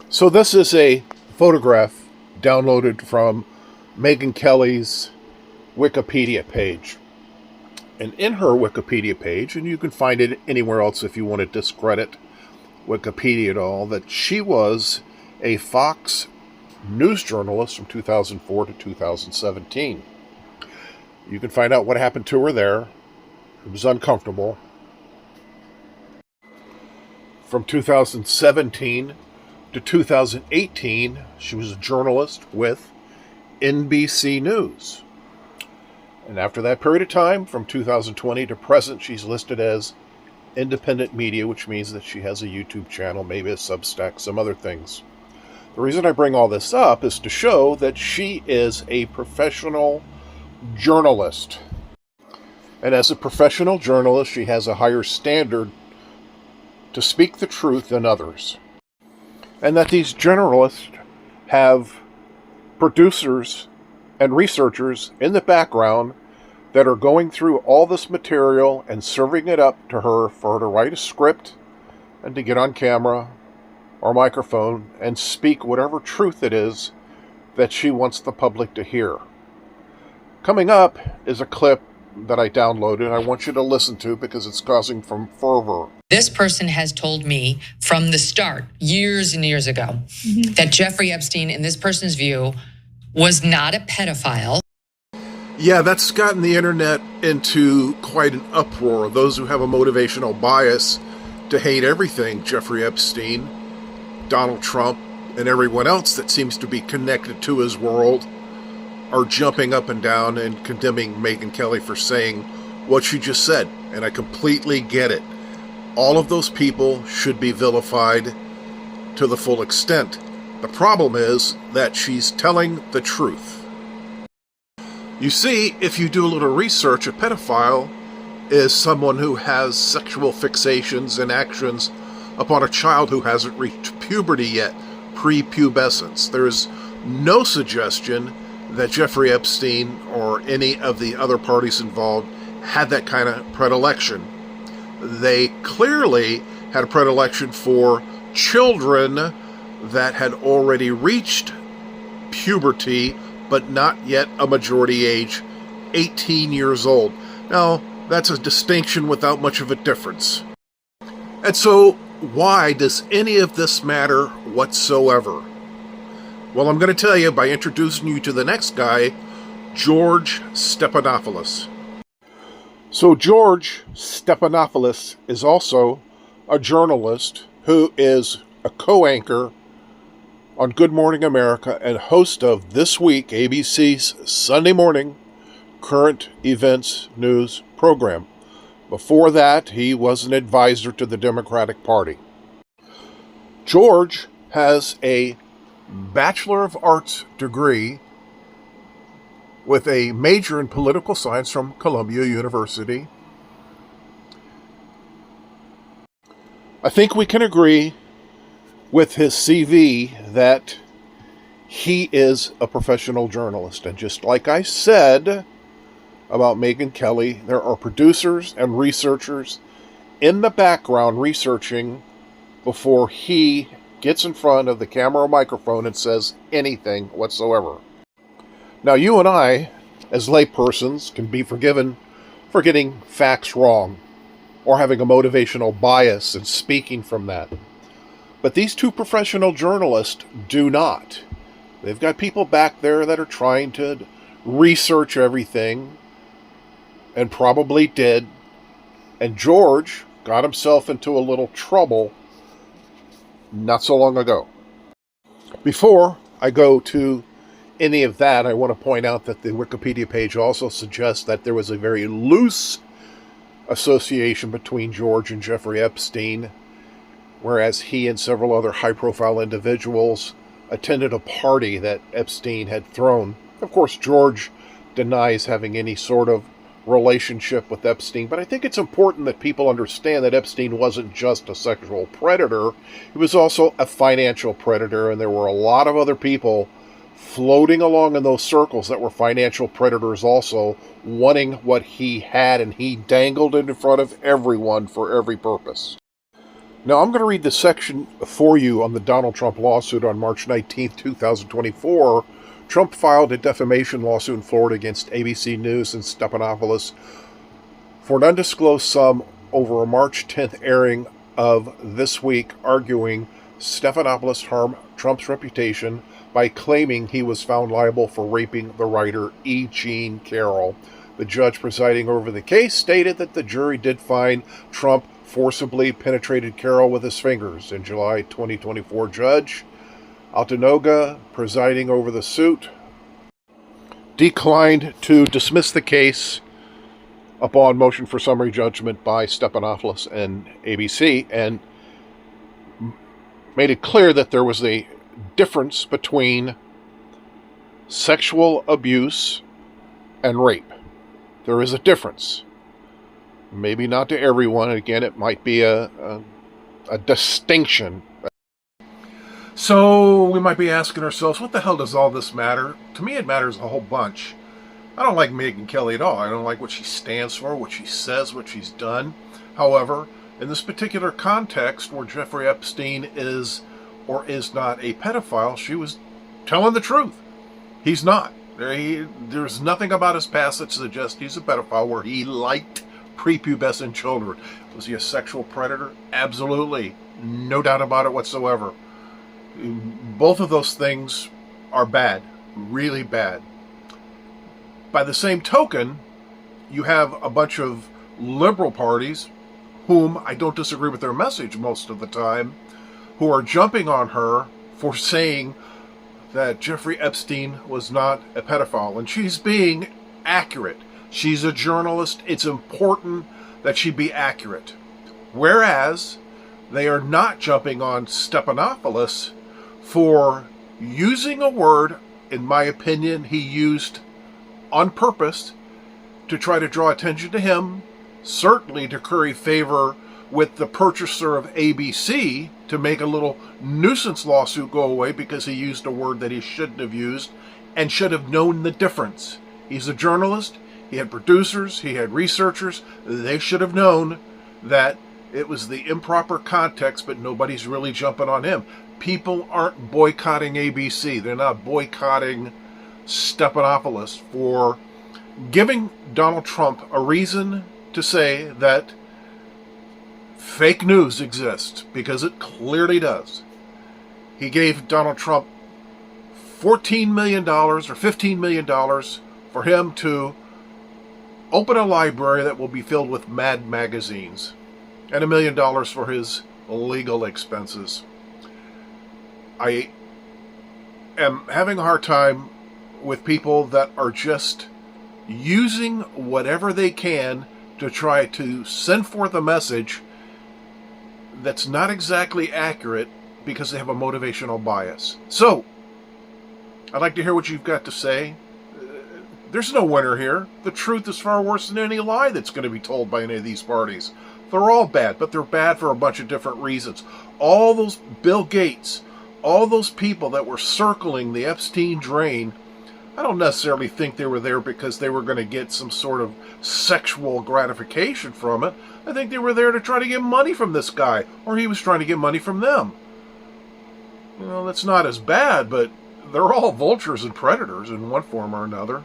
So this is a photograph downloaded from Megyn Kelly's Wikipedia page. And in her Wikipedia page, and you can find it anywhere else if you want to discredit Wikipedia at all, that she was a Fox News journalist from 2004 to 2017. You can find out what happened to her there. It was uncomfortable. From 2017 to 2018, she was a journalist with NBC News. And after that period of time, from 2020 to present, she's listed as independent media, which means that she has a YouTube channel, maybe a Substack, some other things. The reason I bring all this up is to show that she is a professional journalist. And as a professional journalist, she has a higher standard to speak the truth than others. And that these journalists have producers and researchers in the background that are going through all this material and serving it up to her for her to write a script and to get on camera or microphone and speak whatever truth it is that she wants the public to hear. Coming up is a clip that I downloaded. I want you to listen to because it's causing some fervor. This person has told me from the start, years and years ago, that Jeffrey Epstein, in this person's view, was not a pedophile. Yeah, that's gotten the internet into quite an uproar. Those who have a motivational bias to hate everything Jeffrey Epstein, Donald Trump, and everyone else that seems to be connected to his world are jumping up and down and condemning Megyn Kelly for saying what she just said. And I completely get it. All of those people should be vilified to the full extent. The problem is that she's telling the truth. You see, if you do a little research, a pedophile is someone who has sexual fixations and actions upon a child who hasn't reached puberty yet, prepubescence. There's no suggestion that Jeffrey Epstein or any of the other parties involved had that kind of predilection. They clearly had a predilection for children that had already reached puberty, but not yet a majority age, 18 years old. Now, that's a distinction without much of a difference. And so, why does any of this matter whatsoever? Well, I'm going to tell you by introducing you to the next guy, George Stephanopoulos. So George Stephanopoulos is also a journalist who is a co-anchor on Good Morning America and host of This Week, ABC's Sunday morning current events news program. Before that, he was an advisor to the Democratic Party. George has a Bachelor of Arts degree with a major in political science from Columbia University. I think we can agree with his CV that he is a professional journalist. And just like I said about Megyn Kelly, there are producers and researchers in the background researching before he gets in front of the camera or microphone and says anything whatsoever. Now, you and I, as laypersons, can be forgiven for getting facts wrong or having a motivational bias and speaking from that. But these two professional journalists do not. They've got people back there that are trying to research everything, and probably did. And George got himself into a little trouble not so long ago. Before I go to any of that, I want to point out that the Wikipedia page also suggests that there was a very loose association between George and Jeffrey Epstein, whereas he and several other high-profile individuals attended a party that Epstein had thrown. Of course, George denies having any sort of relationship with Epstein, but I think it's important that people understand that Epstein wasn't just a sexual predator, he was also a financial predator, and there were a lot of other people floating along in those circles that were financial predators also, wanting what he had, and he dangled it in front of everyone for every purpose. Now, I'm going to read the section for you on the Donald Trump lawsuit on March 19th, 2024. Trump filed a defamation lawsuit in Florida against ABC News and Stephanopoulos for an undisclosed sum over a March 10th airing of This Week, arguing Stephanopoulos harmed Trump's reputation by claiming he was found liable for raping the writer E. Jean Carroll. The judge presiding over the case stated that the jury did find Trump forcibly penetrated Carroll with his fingers. In July 2024, Judge Altanoga, presiding over the suit, declined to dismiss the case upon motion for summary judgment by Stephanopoulos and ABC, and made it clear that there was a difference between sexual abuse and rape. There is a difference. Maybe not to everyone. Again, it might be a distinction. So we might be asking ourselves, what the hell does all this matter? To me, it matters a whole bunch. I don't like Megyn Kelly at all. I don't like what she stands for, what she says, what she's done. However, in this particular context where Jeffrey Epstein is or is not a pedophile, she was telling the truth. He's not. There's nothing about his past that suggests he's a pedophile where he liked prepubescent children. Was he a sexual predator? Absolutely. No doubt about it whatsoever. Both of those things are bad. Really bad. By the same token, you have a bunch of liberal parties, whom I don't disagree with their message most of the time, who are jumping on her for saying that Jeffrey Epstein was not a pedophile. And she's being accurate. She's a journalist. It's important that she be accurate. Whereas they are not jumping on Stephanopoulos for using a word, in my opinion, he used on purpose to try to draw attention to him, certainly to curry favor with the purchaser of ABC to make a little nuisance lawsuit go away because he used a word that he shouldn't have used and should have known the difference. He's a journalist. He had producers. He had researchers. They should have known that it was the improper context, but nobody's really jumping on him. People aren't boycotting ABC. They're not boycotting Stephanopoulos for giving Donald Trump a reason to say that fake news exists, because it clearly does. He gave Donald Trump $14 million or $15 million for him to open a library that will be filled with Mad magazines, and $1 million for his legal expenses. I am having a hard time with people that are just using whatever they can to try to send forth a message that's not exactly accurate because they have a motivational bias. So, I'd like to hear what you've got to say. There's no winner here. The truth is far worse than any lie that's going to be told by any of these parties. They're all bad, but they're bad for a bunch of different reasons. All those Bill Gates, all those people that were circling the Epstein drain, I don't necessarily think they were there because they were going to get some sort of sexual gratification from it. I think they were there to try to get money from this guy, or he was trying to get money from them. You know, that's not as bad, but they're all vultures and predators in one form or another.